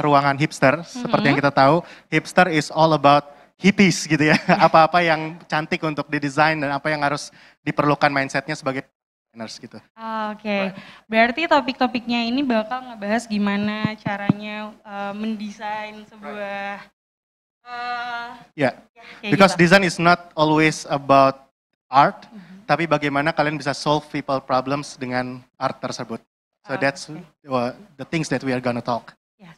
ruangan hipster. Seperti yang kita tahu, hipster is all about hippies gitu ya. Apa-apa yang cantik untuk didesain dan apa yang harus diperlukan mindsetnya sebagai designers gitu. Oke. Berarti topik-topiknya ini bakal ngebahas gimana caranya mendesain sebuah Yeah, kayak because gitu. design is not always about art, tapi bagaimana kalian bisa solve people problems dengan art tersebut. So that's the things that we are gonna talk. Yes.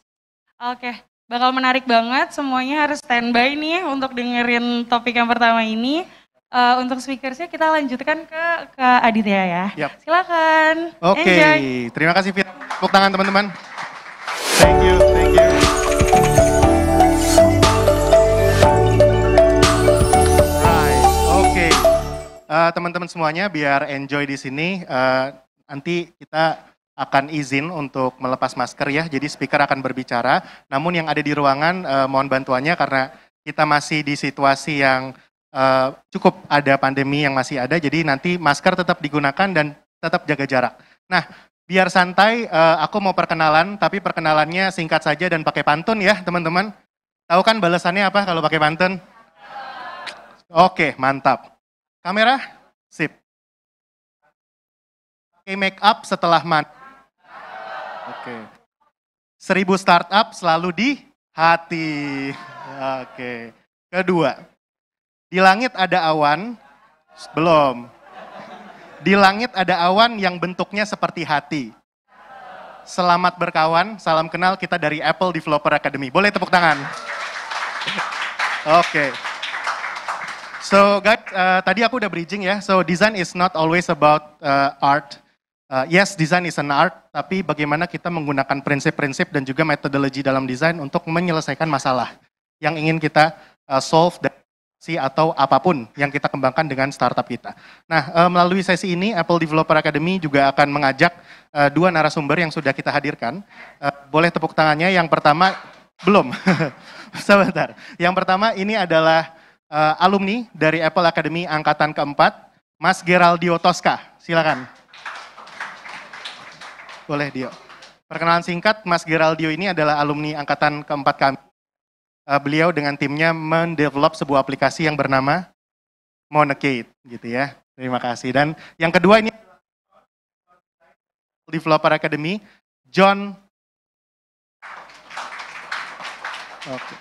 Oke, bakal menarik banget. Semuanya harus standby nih untuk dengerin topik yang pertama ini. Untuk speakersnya kita lanjutkan ke Aditya ya. Yap. Silakan. Oke, Enjoy. terima kasih Fit. Tepuk tangan teman-teman. Thank you, thank you. Right, oke. Teman-teman semuanya biar enjoy di sini. Nanti kita akan izin untuk melepas masker ya. Jadi speaker akan berbicara. Namun yang ada di ruangan mohon bantuannya karena kita masih di situasi yang cukup ada pandemi yang masih ada, jadi nanti masker tetap digunakan dan tetap jaga jarak. Nah, biar santai, aku mau perkenalan, tapi perkenalannya singkat saja dan pakai pantun ya teman-teman. Tahu kan balasannya apa kalau pakai pantun? Oke, mantap. Kamera, sip. Oke, make up setelah Oke. 1000 startup selalu di hati. Oke. Kedua. Di langit ada awan, belum. Di langit ada awan yang bentuknya seperti hati. Selamat berkawan, salam kenal kita dari Apple Developer Academy. Boleh tepuk tangan? Oke. So guys, tadi aku udah bridging ya. So design is not always about art. Yes, design is an art, tapi bagaimana kita menggunakan prinsip-prinsip dan juga metodologi dalam desain untuk menyelesaikan masalah yang ingin kita solve atau apapun yang kita kembangkan dengan startup kita. Nah, melalui sesi ini Apple Developer Academy juga akan mengajak dua narasumber yang sudah kita hadirkan. Boleh tepuk tangannya. Yang pertama, belum. Sebentar. Yang pertama ini adalah alumni dari Apple Academy angkatan keempat, Mas Geraldio Tosca. Silakan. Boleh Dio. Perkenalan singkat, Mas Geraldio ini adalah alumni angkatan keempat kami. Beliau dengan timnya mendevelop sebuah aplikasi yang bernama Monocade gitu ya. Terima kasih. Dan yang kedua ini Developer Academy, John. Oke.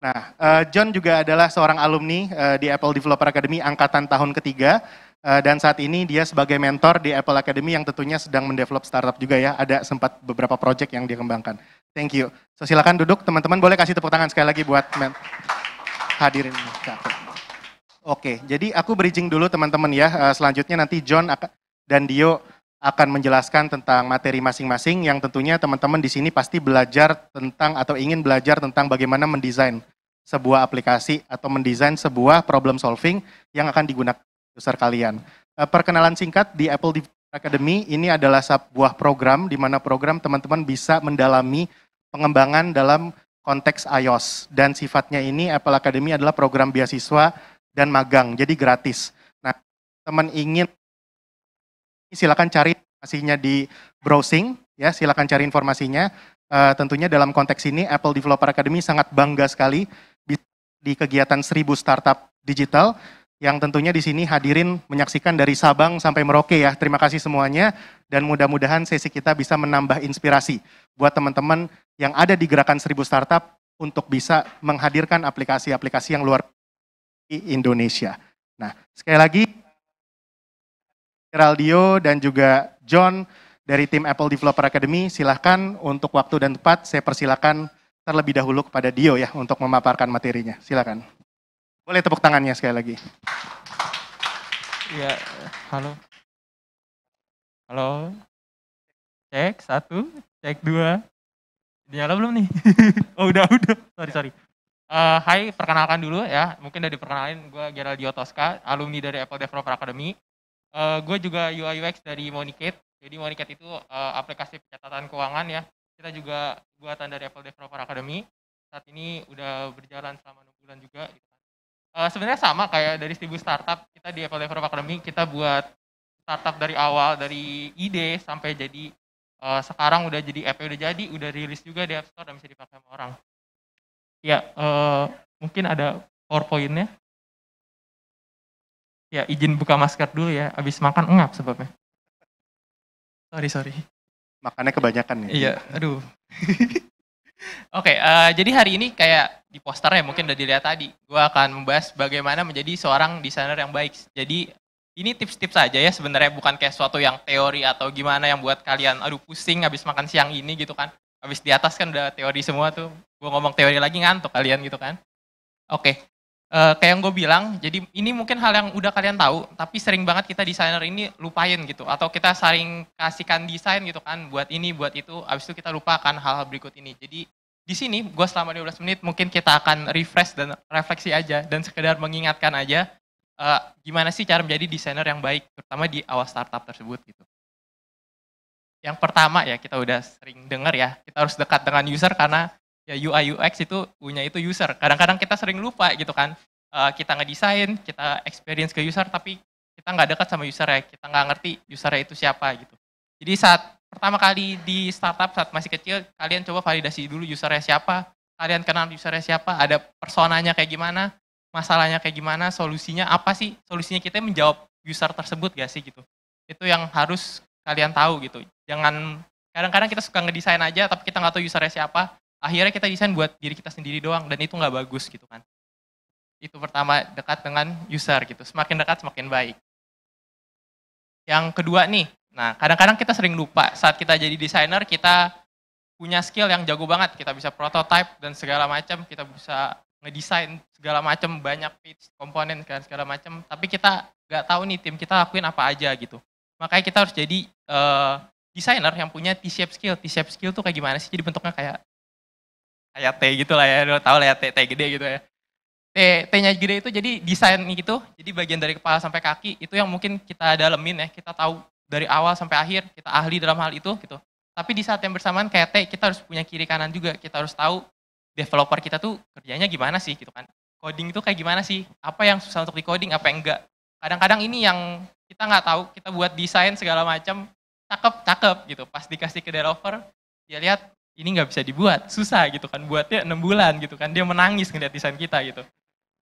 Nah, John juga adalah seorang alumni di Apple Developer Academy angkatan tahun ketiga. Dan saat ini dia sebagai mentor di Apple Academy yang tentunya sedang mendevelop startup juga ya. Ada sempat beberapa project yang dia kembangkan. Thank you. So silakan duduk teman-teman, boleh kasih tepuk tangan sekali lagi buat hadirin. Oke, jadi aku bridging dulu teman-teman ya. Selanjutnya nanti John dan Dio akan menjelaskan tentang materi masing-masing yang tentunya teman-teman di sini pasti belajar tentang atau ingin belajar tentang bagaimana mendesain sebuah aplikasi atau mendesain sebuah problem solving yang akan digunakan user kalian. Perkenalan singkat di Apple Academy ini adalah sebuah program di mana program teman-teman bisa mendalami pengembangan dalam konteks iOS dan sifatnya ini Apple Academy adalah program beasiswa dan magang, jadi gratis. Nah, teman ingin silakan cari informasinya di browsing ya, silakan cari informasinya. Tentunya dalam konteks ini Apple Developer Academy sangat bangga sekali di kegiatan 1000 startup digital yang tentunya di sini hadirin menyaksikan dari Sabang sampai Merauke ya. Terima kasih semuanya dan mudah-mudahan sesi kita bisa menambah inspirasi buat teman-teman yang ada di gerakan 1000 startup untuk bisa menghadirkan aplikasi-aplikasi yang luar biasa di Indonesia. Nah, sekali lagi Geraldio dan juga John dari tim Apple Developer Academy, silahkan untuk waktu dan tempat saya persilakan terlebih dahulu kepada Dio ya untuk memaparkan materinya. Silakan. Boleh tepuk tangannya sekali lagi. Ya, halo. Halo. Cek 1, cek 2. Nyala belum nih? Oh udah. Sorry. Hai, perkenalkan dulu ya. Mungkin udah diperkenalin, gue Geraldio Tosca, alumni dari Apple Developer Academy. Gue juga UI UX dari Monocade. Jadi Monocade itu aplikasi pencatatan keuangan ya. Kita juga buatan dari Apple Developer Academy. Saat ini udah berjalan selama 6 bulan juga. Sebenarnya sama kayak dari 1000 startup, kita di Apple Developer Academy kita buat startup dari awal, dari ide sampai jadi Sekarang udah jadi app udah jadi, udah rilis juga di App Store dan bisa dipakai sama orang. Ya, mungkin ada PowerPoint-nya. Ya, izin buka masker dulu ya, habis makan engap sebabnya. Sorry. Makannya kebanyakan nih. Iya, aduh. Oke, jadi hari ini kayak di posternya mungkin udah dilihat tadi, gue akan membahas bagaimana menjadi seorang desainer yang baik. Jadi ini tips-tips aja ya sebenarnya, bukan kayak suatu yang teori atau gimana yang buat kalian aduh pusing habis makan siang ini gitu kan. Habis di atas kan udah teori semua tuh, gue ngomong teori lagi ngantuk kalian gitu kan. Oke, kayak yang gue bilang, jadi ini mungkin hal yang udah kalian tahu, tapi sering banget kita desainer ini lupain gitu, atau kita sering kasihkan desain gitu kan, buat ini, buat itu, abis itu kita lupakan hal-hal berikut ini. Jadi di sini gue selama 15 menit mungkin kita akan refresh dan refleksi aja, dan sekedar mengingatkan aja gimana sih cara menjadi desainer yang baik, terutama di awal startup tersebut gitu. Yang pertama ya, kita udah sering dengar ya, kita harus dekat dengan user karena ya UI UX itu punya itu user. Kadang-kadang kita sering lupa gitu kan. Kita ngedesain, kita experience ke user, tapi kita nggak dekat sama user ya. Kita nggak ngerti usernya itu siapa gitu. Jadi saat pertama kali di startup, saat masih kecil, kalian coba validasi dulu usernya siapa. Kalian kenal usernya siapa, ada personanya kayak gimana, masalahnya kayak gimana, solusinya apa sih. Solusinya kita menjawab user tersebut gak sih gitu. Itu yang harus kalian tahu gitu. Jangan, kadang-kadang kita suka ngedesain aja, tapi kita nggak tahu usernya siapa. Akhirnya kita desain buat diri kita sendiri doang, dan itu nggak bagus gitu kan. Itu pertama, dekat dengan user gitu, semakin dekat semakin baik. Yang kedua nih, nah kadang-kadang kita sering lupa, saat kita jadi desainer kita punya skill yang jago banget, kita bisa prototype dan segala macam, kita bisa ngedesain segala macam, banyak page, komponen, segala macam, tapi kita nggak tahu nih tim kita lakuin apa aja gitu. Makanya kita harus jadi desainer yang punya T-shape skill. T-shape skill tuh kayak gimana sih, jadi bentuknya kayak T gitu lah ya, lo tau lah ya, T gede gitu ya. T-nya gede itu jadi desain gitu, jadi bagian dari kepala sampai kaki, itu yang mungkin kita dalemin ya, kita tahu dari awal sampai akhir, kita ahli dalam hal itu gitu. Tapi di saat yang bersamaan kayak T, kita harus punya kiri kanan juga, kita harus tahu developer kita tuh kerjanya gimana sih gitu kan. Coding itu kayak gimana sih, apa yang susah untuk di coding, apa yang enggak. Kadang-kadang ini yang kita nggak tahu, kita buat desain segala macam, cakep gitu, pas dikasih ke developer, dia lihat, ini nggak bisa dibuat, susah gitu kan, buatnya 6 bulan gitu kan, dia menangis ngeliat desain kita gitu.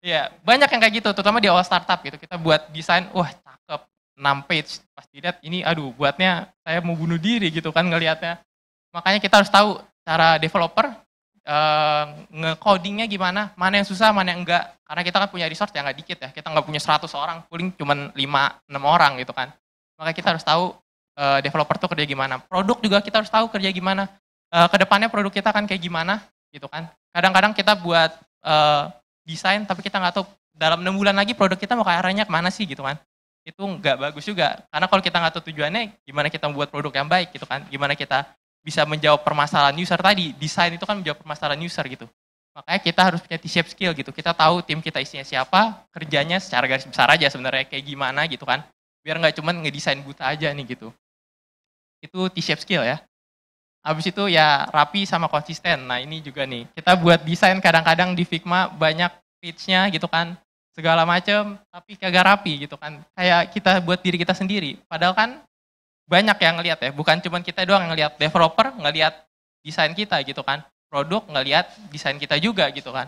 Ya banyak yang kayak gitu, terutama di awal startup gitu, kita buat desain, wah cakep, 6 page, pas dilihat ini aduh buatnya saya mau bunuh diri gitu kan ngelihatnya. Makanya kita harus tahu cara developer nge-codingnya gimana, mana yang susah, mana yang enggak, karena kita kan punya resource yang nggak dikit ya, kita nggak punya 100 orang, paling cuma 5-6 orang gitu kan. Makanya kita harus tahu developer tuh kerja gimana, produk juga kita harus tahu kerja gimana. Kedepannya produk kita kan kayak gimana gitu kan. Kadang-kadang kita buat desain tapi kita nggak tahu dalam 6 bulan lagi produk kita mau ke arahnya kemana sih gitu kan. Itu nggak bagus juga, karena kalau kita nggak tahu tujuannya, gimana kita membuat produk yang baik gitu kan, gimana kita bisa menjawab permasalahan user tadi. Desain itu kan menjawab permasalahan user gitu. Makanya kita harus punya T-shape skill gitu, kita tahu tim kita isinya siapa, kerjanya secara garis besar aja sebenarnya kayak gimana gitu kan, biar nggak cuma ngedesain buta aja nih gitu. Itu T-shape skill ya. Habis itu ya rapi sama konsisten. Nah ini juga nih, kita buat desain kadang-kadang di Figma banyak page-nya gitu kan, segala macam, tapi kagak rapi gitu kan. Kayak kita buat diri kita sendiri. Padahal kan banyak yang ngelihat ya, bukan cuma kita doang yang ngelihat, developer ngelihat desain kita gitu kan, produk ngelihat desain kita juga gitu kan.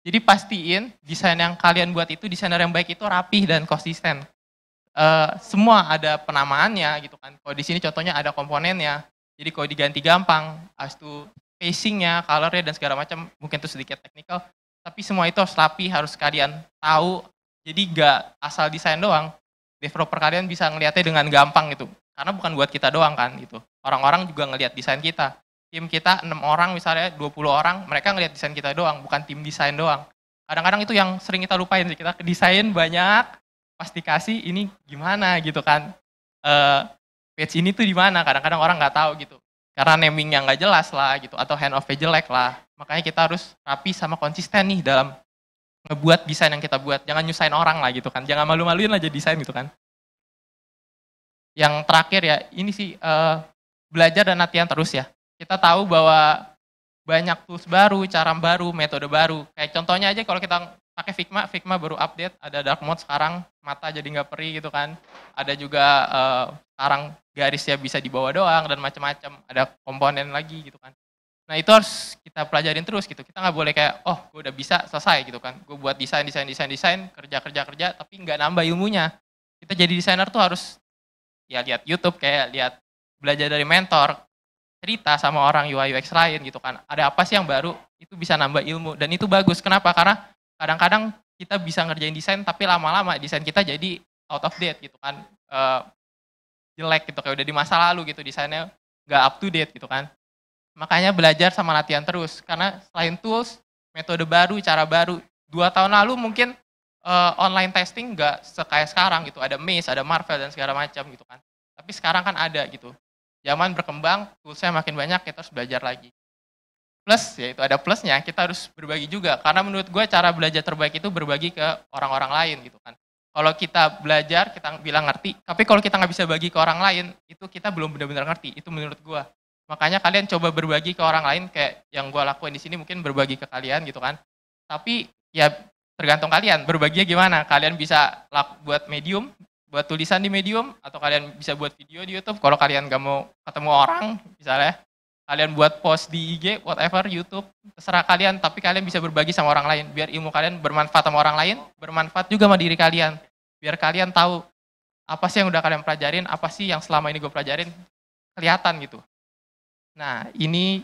Jadi pastiin desain yang kalian buat itu, desainer yang baik itu rapih dan konsisten. Semua ada penamaannya gitu kan. Kalau di sini contohnya ada komponennya. Jadi kalau diganti gampang, habis itu pacingnya, colornya dan segala macam, mungkin itu sedikit teknikal, tapi semua itu harus rapi, harus kalian tahu. Jadi nggak asal desain doang, developer kalian bisa ngelihatnya dengan gampang gitu, karena bukan buat kita doang kan gitu. Orang-orang juga ngelihat desain kita. Tim kita 6 orang misalnya, 20 orang, mereka ngelihat desain kita doang, bukan tim desain doang. Kadang-kadang itu yang sering kita lupain sih, kita desain banyak, pas dikasih ini gimana gitu kan. Page ini tuh di mana, kadang-kadang orang nggak tahu gitu, karena namingnya nggak jelas lah gitu, atau hand off-nya jelek lah. Makanya kita harus rapi sama konsisten nih dalam ngebuat desain yang kita buat. Jangan nyusahin orang lah gitu kan, jangan malu-maluin aja desain gitu kan. Yang terakhir ya, ini sih belajar dan latihan terus ya. Kita tahu bahwa banyak tools baru, cara baru, metode baru. Kayak contohnya aja kalau kita pakai Figma baru update, ada dark mode sekarang, mata jadi nggak perih gitu kan. Ada juga sekarang garisnya bisa dibawa doang dan macam-macam, ada komponen lagi gitu kan. Nah itu harus kita pelajarin terus gitu, kita nggak boleh kayak, oh gue udah bisa, selesai gitu kan. Gue buat desain, kerja, tapi nggak nambah ilmunya. Kita jadi desainer tuh harus ya lihat YouTube, kayak lihat belajar dari mentor, cerita sama orang UI UX lain gitu kan. Ada apa sih yang baru, itu bisa nambah ilmu. Dan itu bagus, kenapa? Karena kadang-kadang kita bisa ngerjain desain, tapi lama-lama desain kita jadi out of date gitu kan. Jelek gitu, kayak udah di masa lalu gitu, desainnya nggak up to date gitu kan. Makanya belajar sama latihan terus, karena selain tools, metode baru, cara baru. 2 tahun lalu mungkin online testing nggak kayak sekarang gitu, ada Maze, ada Marvel dan segala macam gitu kan. Tapi sekarang kan ada gitu. Zaman berkembang, toolsnya makin banyak, kita harus belajar lagi. Plus, yaitu ada plusnya, kita harus berbagi juga. Karena menurut gue cara belajar terbaik itu berbagi ke orang-orang lain gitu kan. Kalau kita belajar, kita bilang ngerti. Tapi kalau kita nggak bisa bagi ke orang lain, itu kita belum benar-benar ngerti. Itu menurut gue. Makanya kalian coba berbagi ke orang lain, kayak yang gue lakuin di sini mungkin berbagi ke kalian gitu kan. Tapi ya tergantung kalian, berbaginya gimana. Kalian bisa buat Medium, buat tulisan di Medium, atau kalian bisa buat video di YouTube. Kalau kalian gak mau ketemu orang, misalnya, kalian buat post di IG, whatever, YouTube, terserah kalian, tapi kalian bisa berbagi sama orang lain, biar ilmu kalian bermanfaat sama orang lain, bermanfaat juga sama diri kalian. Biar kalian tahu, apa sih yang udah kalian pelajarin, apa sih yang selama ini gue pelajarin, kelihatan gitu. Nah, ini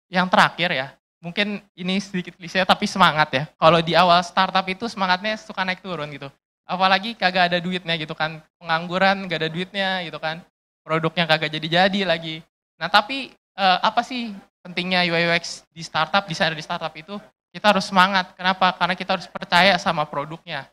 yang terakhir ya, mungkin ini sedikit klise tapi semangat ya. Kalau di awal startup itu semangatnya suka naik turun gitu. Apalagi kagak ada duitnya gitu kan, pengangguran gak ada duitnya gitu kan, produknya kagak jadi-jadi lagi. Nah tapi apa sih pentingnya UI UX di startup, desainer di startup itu, kita harus semangat. Kenapa? Karena kita harus percaya sama produknya.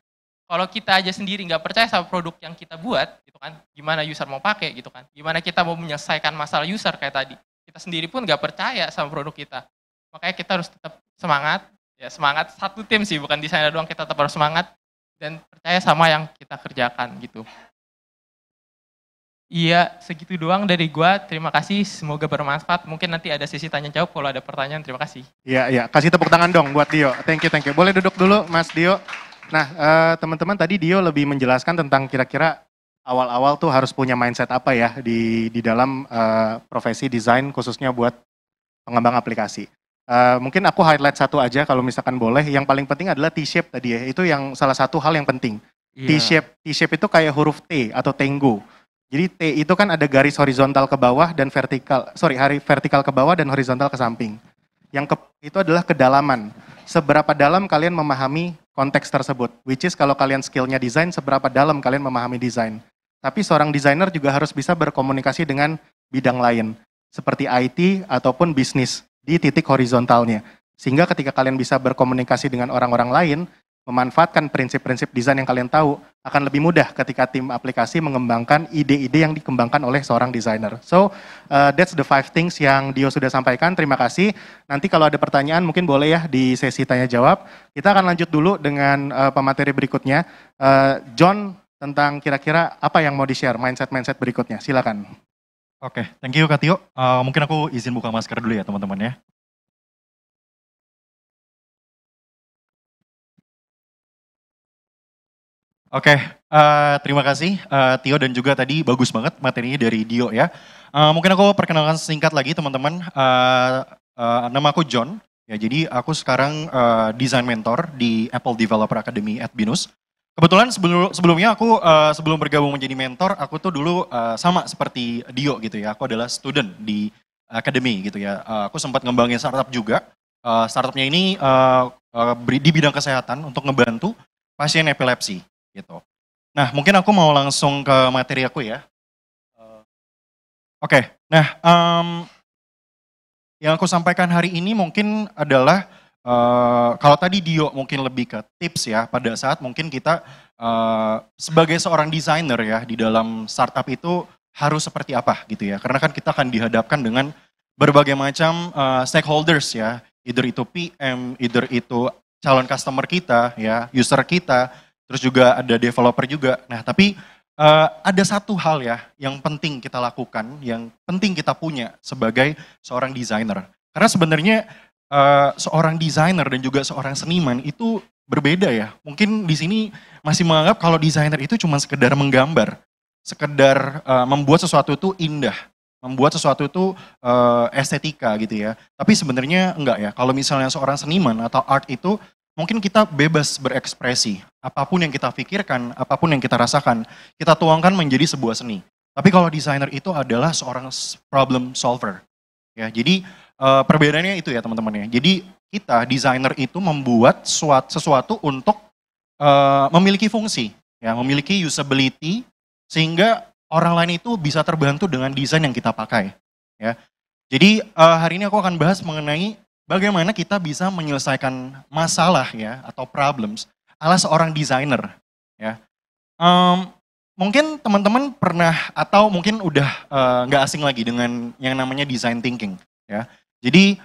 Kalau kita aja sendiri nggak percaya sama produk yang kita buat, gitu kan, gimana user mau pakai gitu kan, gimana kita mau menyelesaikan masalah user kayak tadi, kita sendiri pun nggak percaya sama produk kita. Makanya kita harus tetap semangat, ya semangat satu tim sih, bukan desainer doang, kita tetap harus semangat dan percaya sama yang kita kerjakan gitu. Iya, segitu doang dari gua. Terima kasih, semoga bermanfaat. Mungkin nanti ada sesi tanya jawab kalau ada pertanyaan. Terima kasih. Iya, kasih tepuk tangan dong buat Dio. Thank you. Boleh duduk dulu Mas Dio. Nah, teman-teman tadi Dio lebih menjelaskan tentang kira-kira awal-awal tuh harus punya mindset apa ya di dalam profesi desain khususnya buat pengembang aplikasi. Mungkin aku highlight satu aja kalau misalkan boleh. Yang paling penting adalah T-shape tadi ya. Itu yang salah satu hal yang penting. Yeah. T-shape itu kayak huruf T atau Tango. Jadi T itu kan ada garis horizontal ke bawah dan vertikal ke bawah dan horizontal ke samping. Itu adalah kedalaman. Seberapa dalam kalian memahami konteks tersebut. Which is kalau kalian skillnya desain, seberapa dalam kalian memahami desain. Tapi seorang desainer juga harus bisa berkomunikasi dengan bidang lain. Seperti IT ataupun bisnis. Di titik horizontalnya. Sehingga ketika kalian bisa berkomunikasi dengan orang-orang lain, memanfaatkan prinsip-prinsip desain yang kalian tahu, akan lebih mudah ketika tim aplikasi mengembangkan ide-ide yang dikembangkan oleh seorang desainer. So, that's the 5 things yang Dio sudah sampaikan. Terima kasih. Nanti kalau ada pertanyaan mungkin boleh ya di sesi tanya jawab. Kita akan lanjut dulu dengan pemateri berikutnya. John, tentang kira-kira apa yang mau di-share, mindset-mindset berikutnya. Silakan. Oke, thank you Kak Tio. Mungkin aku izin buka masker dulu ya teman-teman ya. Oke, terima kasih Tio dan juga tadi bagus banget materinya dari Dio ya. Mungkin aku perkenalkan singkat lagi teman-teman. Nama aku John. Ya, jadi aku sekarang design mentor di Apple Developer Academy at BINUS. Kebetulan sebelumnya aku sebelum bergabung menjadi mentor, aku tuh dulu sama seperti Dio gitu ya. Aku adalah student di academy gitu ya. Aku sempat ngembangin startup juga. Startupnya ini di bidang kesehatan untuk ngebantu pasien epilepsi gitu. Nah, mungkin aku mau langsung ke materi aku ya. Oke. Nah, yang aku sampaikan hari ini mungkin adalah kalau tadi Dio mungkin lebih ke tips ya, pada saat mungkin kita sebagai seorang desainer ya di dalam startup itu harus seperti apa gitu ya. Karena kan kita akan dihadapkan dengan berbagai macam stakeholders ya, either itu PM, either itu calon customer kita ya, user kita, terus juga ada developer juga. Nah tapi ada satu hal ya yang penting kita lakukan, yang penting kita punya sebagai seorang desainer. Karena sebenarnya seorang desainer dan juga seorang seniman itu berbeda ya. Mungkin di sini masih menganggap kalau desainer itu cuma sekedar menggambar, sekedar membuat sesuatu itu indah, membuat sesuatu itu estetika gitu ya. Tapi sebenarnya enggak ya. Kalau misalnya seorang seniman atau art itu mungkin kita bebas berekspresi. Apapun yang kita pikirkan, apapun yang kita rasakan, kita tuangkan menjadi sebuah seni. Tapi kalau desainer itu adalah seorang problem solver. Ya, jadi perbedaannya itu ya teman-teman ya. Jadi kita desainer itu membuat sesuatu untuk memiliki fungsi, ya, memiliki usability sehingga orang lain itu bisa terbantu dengan desain yang kita pakai. Ya, jadi hari ini aku akan bahas mengenai bagaimana kita bisa menyelesaikan masalah ya atau problems ala seorang desainer. Ya, mungkin teman-teman pernah atau mungkin udah nggak asing lagi dengan yang namanya design thinking. Ya, jadi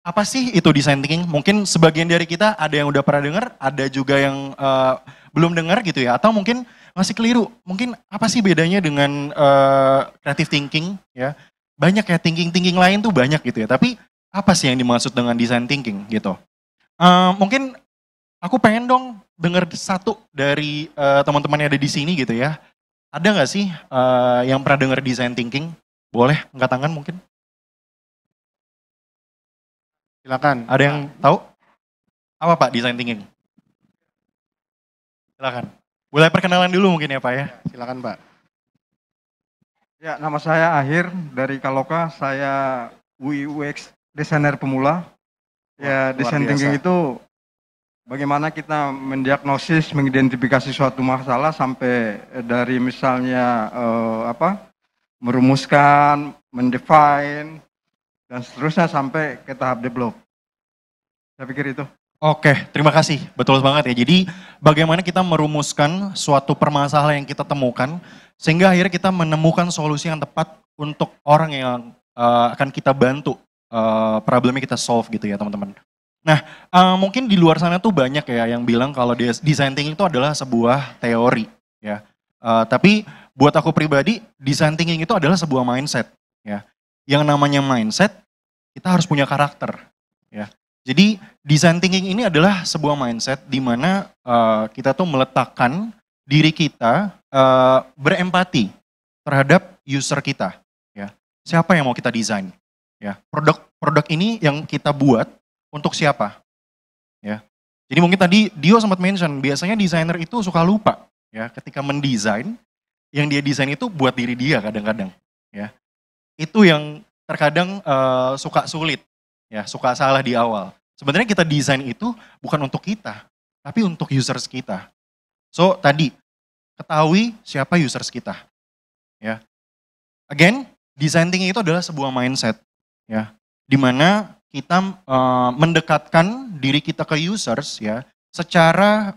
apa sih itu design thinking? Mungkin sebagian dari kita ada yang udah pernah dengar, ada juga yang belum dengar gitu ya, atau mungkin masih keliru. Mungkin apa sih bedanya dengan creative thinking ya? Banyak ya thinking lain tuh banyak gitu ya, tapi apa sih yang dimaksud dengan design thinking gitu? Mungkin aku pengen dong dengar satu dari teman-teman yang ada di sini gitu ya. Ada nggak sih yang pernah dengar design thinking? Boleh angkat tangan mungkin? Silakan. Ada yang tahu? Apa Pak design thinking? Silakan. Boleh perkenalan dulu mungkin ya Pak ya? Silakan Pak. Ya, nama saya Ahir dari Kaloka. Saya UI UX desainer pemula. Ya, Luar design biasa. thinking itu bagaimana kita mendiagnosis, mengidentifikasi suatu masalah sampai dari misalnya merumuskan, mendefine, dan seterusnya sampai ke tahap develop. Saya pikir itu. Oke, terima kasih. Betul banget ya. Jadi bagaimana kita merumuskan suatu permasalahan yang kita temukan sehingga akhirnya kita menemukan solusi yang tepat untuk orang yang akan kita bantu problemnya kita solve gitu ya teman-teman. Nah, mungkin di luar sana tuh banyak ya yang bilang kalau design thinking itu adalah sebuah teori ya. Tapi buat aku pribadi, design thinking itu adalah sebuah mindset ya. Yang namanya mindset, kita harus punya karakter ya. Jadi design thinking ini adalah sebuah mindset di mana kita tuh meletakkan diri kita berempati terhadap user kita ya. Siapa yang mau kita desain ya. Produk ini yang kita buat untuk siapa ya. Jadi mungkin tadi Dio sempat mention biasanya desainer itu suka lupa ya ketika mendesain yang dia desain itu buat diri dia kadang-kadang ya. Itu yang terkadang suka sulit, ya, suka salah di awal. Sebenarnya kita desain itu bukan untuk kita, tapi untuk users kita. So tadi ketahui siapa users kita, ya. Again, design thinking itu adalah sebuah mindset, ya, di mana kita mendekatkan diri kita ke users, ya, secara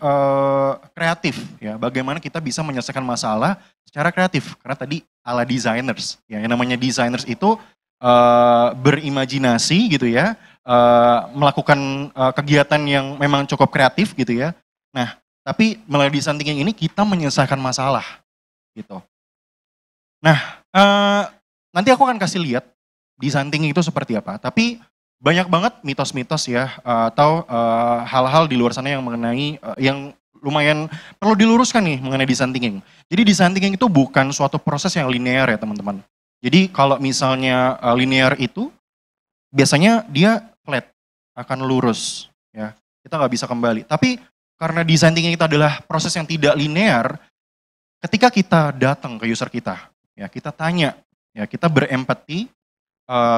kreatif, ya. Bagaimana kita bisa menyelesaikan masalah secara kreatif, karena tadi ala designers, ya, yang namanya designers itu berimajinasi gitu ya, melakukan kegiatan yang memang cukup kreatif gitu ya. Nah, tapi melalui design thinking ini kita menyelesaikan masalah gitu. Nah, nanti aku akan kasih lihat design thinking itu seperti apa. Tapi banyak banget mitos-mitos ya, atau hal-hal di luar sana yang mengenai yang lumayan perlu diluruskan nih mengenai design thinking. Jadi design thinking itu bukan suatu proses yang linear ya teman-teman. Jadi kalau misalnya linear itu biasanya dia flat, akan lurus ya. Kita nggak bisa kembali. Tapi karena design thinking itu adalah proses yang tidak linear, ketika kita datang ke user kita, ya kita tanya, ya kita berempati,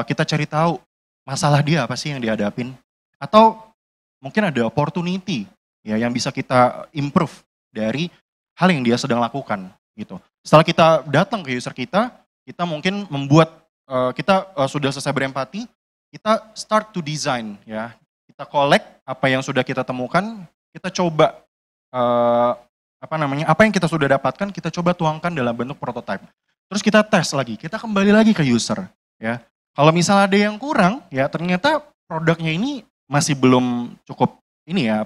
kita cari tahu masalah dia apa sih yang dihadapin, atau mungkin ada opportunity ya yang bisa kita improve dari hal yang dia sedang lakukan gitu. Setelah kita datang ke user kita mungkin membuat kita sudah selesai berempati, kita start to design ya. Kita collect apa yang sudah kita temukan, kita coba apa yang kita sudah dapatkan kita coba tuangkan dalam bentuk prototype. Terus kita tes lagi, kita kembali lagi ke user ya. Kalau misalnya ada yang kurang ya ternyata produknya ini masih belum cukup ini ya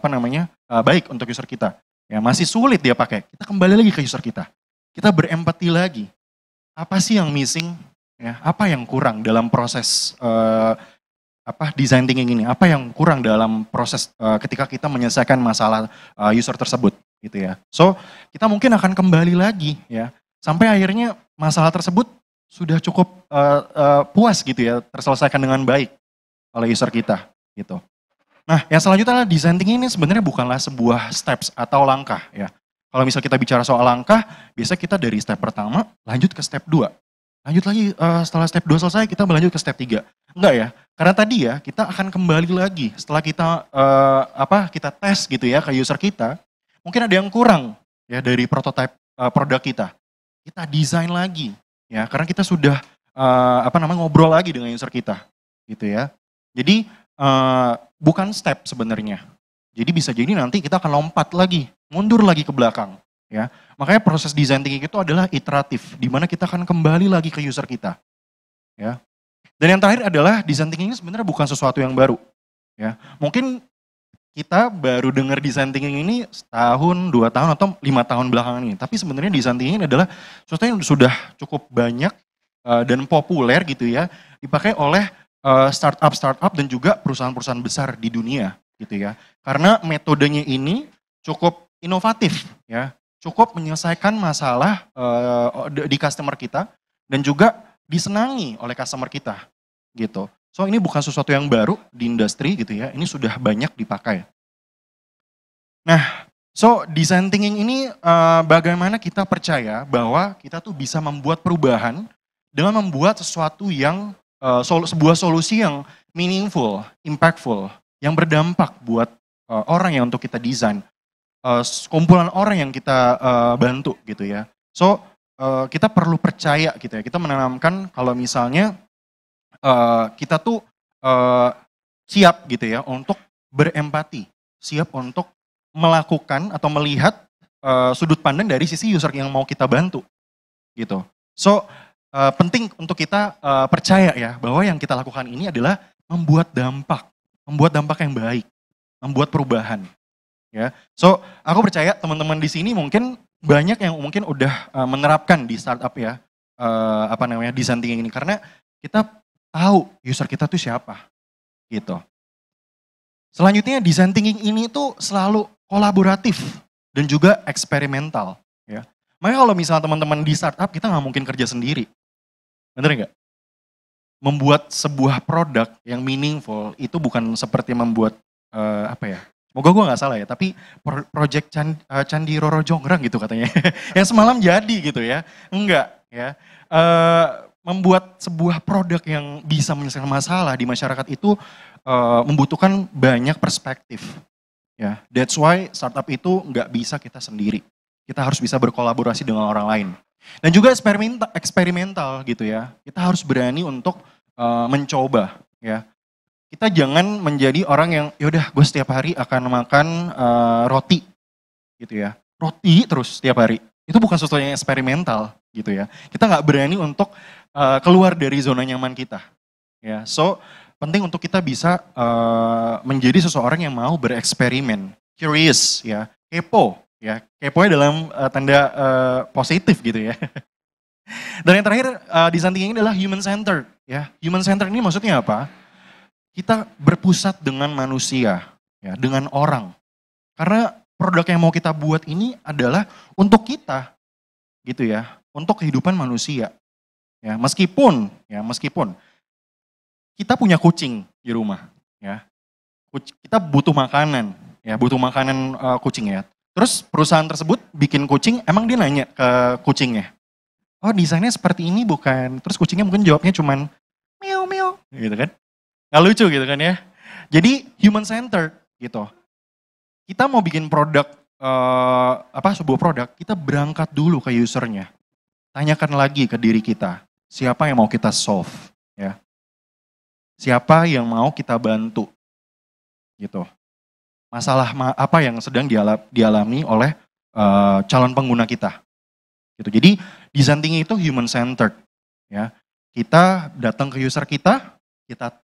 baik untuk user kita. Ya masih sulit dia pakai. Kita kembali lagi ke user kita. Kita berempati lagi. Apa sih yang missing? Ya, apa yang kurang dalam proses design thinking ini, apa yang kurang dalam proses ketika kita menyelesaikan masalah user tersebut gitu ya. So kita mungkin akan kembali lagi ya sampai akhirnya masalah tersebut sudah cukup puas gitu ya, terselesaikan dengan baik oleh user kita gitu. Nah yang selanjutnya adalah design thinking ini sebenarnya bukanlah sebuah steps atau langkah ya. Kalau misal kita bicara soal langkah, biasa kita dari step pertama lanjut ke step 2. Lanjut lagi setelah step 2 selesai kita berlanjut ke step 3. Enggak ya, karena tadi ya kita akan kembali lagi setelah kita kita tes gitu ya ke user kita, mungkin ada yang kurang ya dari prototipe produk kita. Kita desain lagi ya, karena kita sudah ngobrol lagi dengan user kita gitu ya. Jadi bukan step sebenarnya. Jadi bisa jadi nanti kita akan lompat lagi, mundur lagi ke belakang ya. Makanya proses design thinking itu adalah iteratif, di mana kita akan kembali lagi ke user kita ya. Dan yang terakhir adalah design thinking ini sebenarnya bukan sesuatu yang baru ya. Mungkin kita baru dengar design thinking ini setahun, 2 tahun atau 5 tahun belakangan ini. Tapi sebenarnya design thinking ini adalah sesuatu yang sudah cukup banyak dan populer gitu ya, dipakai oleh startup dan juga perusahaan-perusahaan besar di dunia gitu ya. Karena metodenya ini cukup inovatif ya, cukup menyelesaikan masalah di customer kita dan juga disenangi oleh customer kita gitu. So ini bukan sesuatu yang baru di industri gitu ya, ini sudah banyak dipakai. Nah, so design thinking ini bagaimana kita percaya bahwa kita tuh bisa membuat perubahan dengan membuat sesuatu yang sebuah solusi yang meaningful, impactful, yang berdampak buat orang yang untuk kita desain, kumpulan orang yang kita bantu gitu ya. So kita perlu percaya gitu ya, kita menanamkan kalau misalnya kita tuh siap gitu ya untuk berempati, siap untuk melakukan atau melihat sudut pandang dari sisi user yang mau kita bantu gitu. So penting untuk kita percaya ya bahwa yang kita lakukan ini adalah membuat dampak yang baik, membuat perubahan ya. So aku percaya teman-teman di sini mungkin banyak yang mungkin udah menerapkan di startup ya design thinking ini, karena kita tahu user kita tuh siapa gitu. Selanjutnya design thinking ini tuh selalu kolaboratif dan juga eksperimental ya. Makanya kalau misalnya teman-teman di startup, kita nggak mungkin kerja sendiri, bener nggak? Membuat sebuah produk yang meaningful itu bukan seperti membuat semoga gue nggak salah ya, tapi project Candi Roro Jonggrang gitu katanya, yang semalam jadi gitu ya, enggak ya. Membuat sebuah produk yang bisa menyelesaikan masalah di masyarakat itu membutuhkan banyak perspektif ya. That's why startup itu nggak bisa kita sendiri, kita harus bisa berkolaborasi dengan orang lain. Dan juga eksperimental gitu ya, kita harus berani untuk mencoba ya. Kita jangan menjadi orang yang yaudah gue setiap hari akan makan roti gitu ya. Roti terus setiap hari. Itu bukan sesuatu yang eksperimental gitu ya. Kita nggak berani untuk keluar dari zona nyaman kita. Ya, so penting untuk kita bisa menjadi seseorang yang mau bereksperimen, curious ya, kepo ya. Keponya dalam tanda positif gitu ya. Dan yang terakhir design thinking ini adalah human centered ya. Human centered ini maksudnya apa? Kita berpusat dengan manusia, ya, dengan orang. Karena produk yang mau kita buat ini adalah untuk kita, gitu ya, untuk kehidupan manusia. Ya, meskipun kita punya kucing di rumah, ya, kita butuh makanan, ya, kucing ya. Terus perusahaan tersebut bikin kucing, emang dia nanya ke kucingnya, oh desainnya seperti ini bukan? Terus kucingnya mungkin jawabnya cuman meow meow, gitu kan? Nggak lucu gitu kan ya. Jadi human centered gitu. Kita mau bikin produk, sebuah produk, kita berangkat dulu ke usernya. Tanyakan lagi ke diri kita, siapa yang mau kita solve ya. Siapa yang mau kita bantu gitu. Masalah apa yang sedang dialami oleh calon pengguna kita. Gitu. Jadi design thinking itu human centered ya. Kita datang ke user kita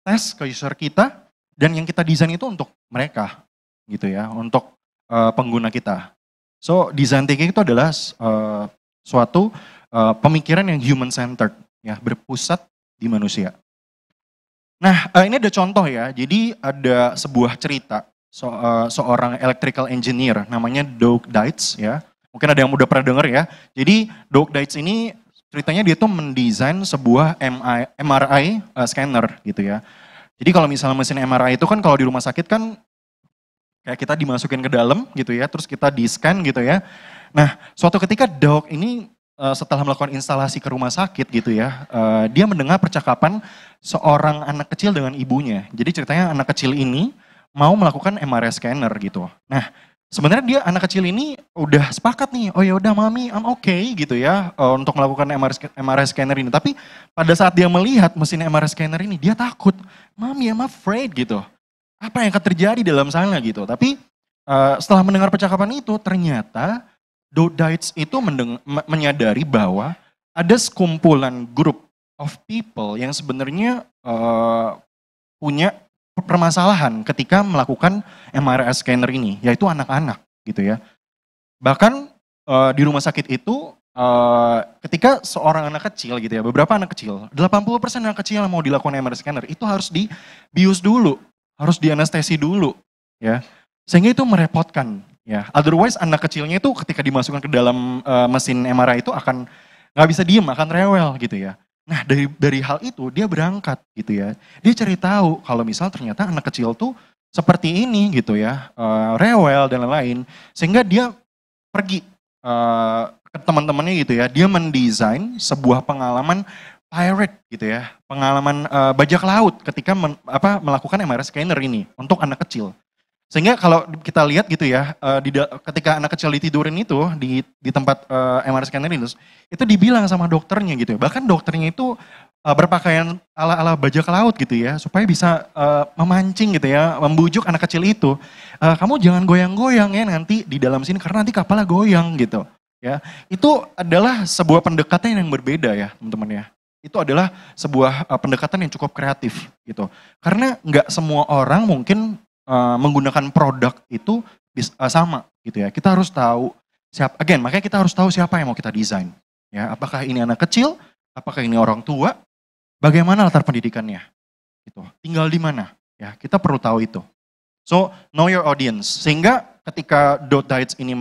tes ke user kita, dan yang kita desain itu untuk mereka, gitu ya, untuk pengguna kita. So, design thinking itu adalah suatu pemikiran yang human centered, ya, berpusat di manusia. Nah, ini ada contoh ya. Jadi ada sebuah cerita seorang electrical engineer namanya Doug Deitz ya. Mungkin ada yang udah pernah dengar ya. Jadi Doug Deitz ini ceritanya dia tuh mendesain sebuah MRI scanner gitu ya. Jadi kalau misalnya mesin MRI itu kan kalau di rumah sakit kan kayak kita dimasukin ke dalam gitu ya, terus kita di-scan gitu ya. Nah, suatu ketika Doug ini setelah melakukan instalasi ke rumah sakit gitu ya, dia mendengar percakapan seorang anak kecil dengan ibunya. Jadi ceritanya anak kecil ini mau melakukan MRI scanner gitu. Nah, sebenarnya dia anak kecil ini udah sepakat nih, oh ya udah mami, I'm okay gitu ya untuk melakukan MRI scanner ini. Tapi pada saat dia melihat mesin MRI scanner ini, dia takut, mami I'm afraid gitu. Apa yang akan terjadi dalam sana gitu. Tapi setelah mendengar percakapan itu, ternyata Doug Deitz itu menyadari bahwa ada sekumpulan grup of people yang sebenarnya punya permasalahan ketika melakukan MRI scanner ini, yaitu anak-anak gitu ya. Bahkan di rumah sakit itu ketika seorang anak kecil gitu ya, beberapa anak kecil, 80% anak kecil yang mau dilakukan MRI scanner itu harus dibius dulu, harus dianestesi dulu ya. Sehingga itu merepotkan ya. Otherwise anak kecilnya itu ketika dimasukkan ke dalam mesin MRI itu akan nggak bisa diem, akan rewel gitu ya. Nah dari hal itu dia berangkat gitu ya. Dia cari tahu kalau misal ternyata anak kecil tuh seperti ini gitu ya, rewel dan lain-lain. Sehingga dia pergi ke teman-temannya gitu ya. Dia mendesain sebuah pengalaman pirate gitu ya, pengalaman bajak laut ketika melakukan MRI scanner ini untuk anak kecil. Sehingga kalau kita lihat gitu ya, ketika anak kecil ditidurin itu di tempat MRI scanner itu dibilang sama dokternya gitu ya. Bahkan dokternya itu berpakaian ala-ala bajak laut gitu ya, supaya bisa memancing gitu ya, membujuk anak kecil itu. Kamu jangan goyang-goyang ya nanti di dalam sini karena nanti kapalnya goyang gitu. Ya, itu adalah sebuah pendekatan yang berbeda ya teman-teman ya. Itu adalah sebuah pendekatan yang cukup kreatif gitu. Karena nggak semua orang mungkin menggunakan produk itu sama gitu ya. Kita harus tahu makanya kita harus tahu siapa yang mau kita desain. Ya, apakah ini anak kecil, apakah ini orang tua, bagaimana latar pendidikannya, gitu. Tinggal di mana, ya kita perlu tahu itu. So know your audience. Sehingga ketika Doug Deitz ini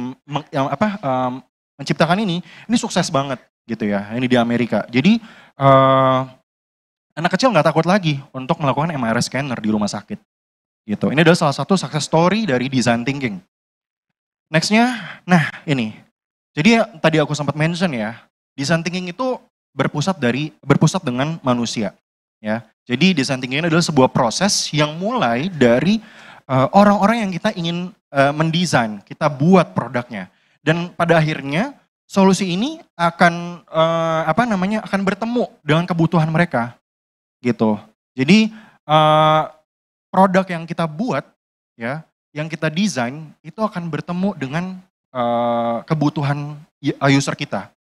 menciptakan ini sukses banget gitu ya. Ini di Amerika. Jadi anak kecil nggak takut lagi untuk melakukan MRI scanner di rumah sakit. Gitu. Ini adalah salah satu success story dari design thinking. Nextnya, nah ini. Jadi tadi aku sempat mention ya, design thinking itu berpusat dengan manusia. Ya, jadi design thinking ini adalah sebuah proses yang mulai dari orang-orang yang kita ingin mendesain, kita buat produknya, dan pada akhirnya solusi ini akan akan bertemu dengan kebutuhan mereka, gitu. Jadi produk yang kita buat, ya, yang kita desain itu akan bertemu dengan kebutuhan user kita,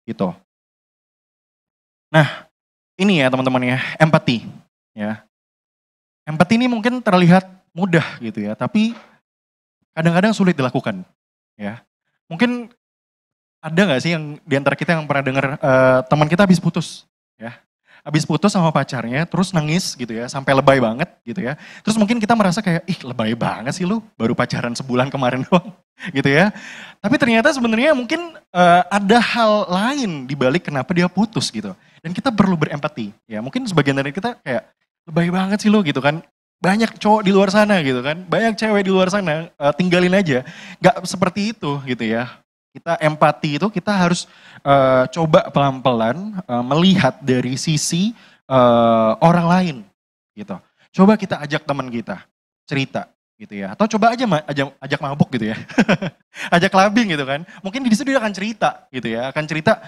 gitu. Nah, ini ya teman-teman ya, empati, ya. Empati ini mungkin terlihat mudah gitu ya, tapi kadang-kadang sulit dilakukan, ya. Mungkin ada nggak sih yang di antara kita yang pernah dengar teman kita habis putus, ya. Habis putus sama pacarnya, terus nangis gitu ya, sampai lebay banget gitu ya. Terus mungkin kita merasa kayak, ih lebay banget sih lu, baru pacaran sebulan kemarin doang gitu ya. Tapi ternyata sebenarnya mungkin ada hal lain di balik kenapa dia putus gitu. Dan kita perlu berempati ya. Mungkin sebagian dari kita kayak, lebay banget sih lu gitu kan. Banyak cowok di luar sana gitu kan, banyak cewek di luar sana, tinggalin aja. Gak seperti itu gitu ya. Kita empati itu kita harus coba pelan-pelan melihat dari sisi orang lain gitu. Coba kita ajak teman kita cerita gitu ya. Atau coba aja ajak mabuk gitu ya. Ajak clubbing gitu kan. Mungkin di situ dia akan cerita gitu ya. Akan cerita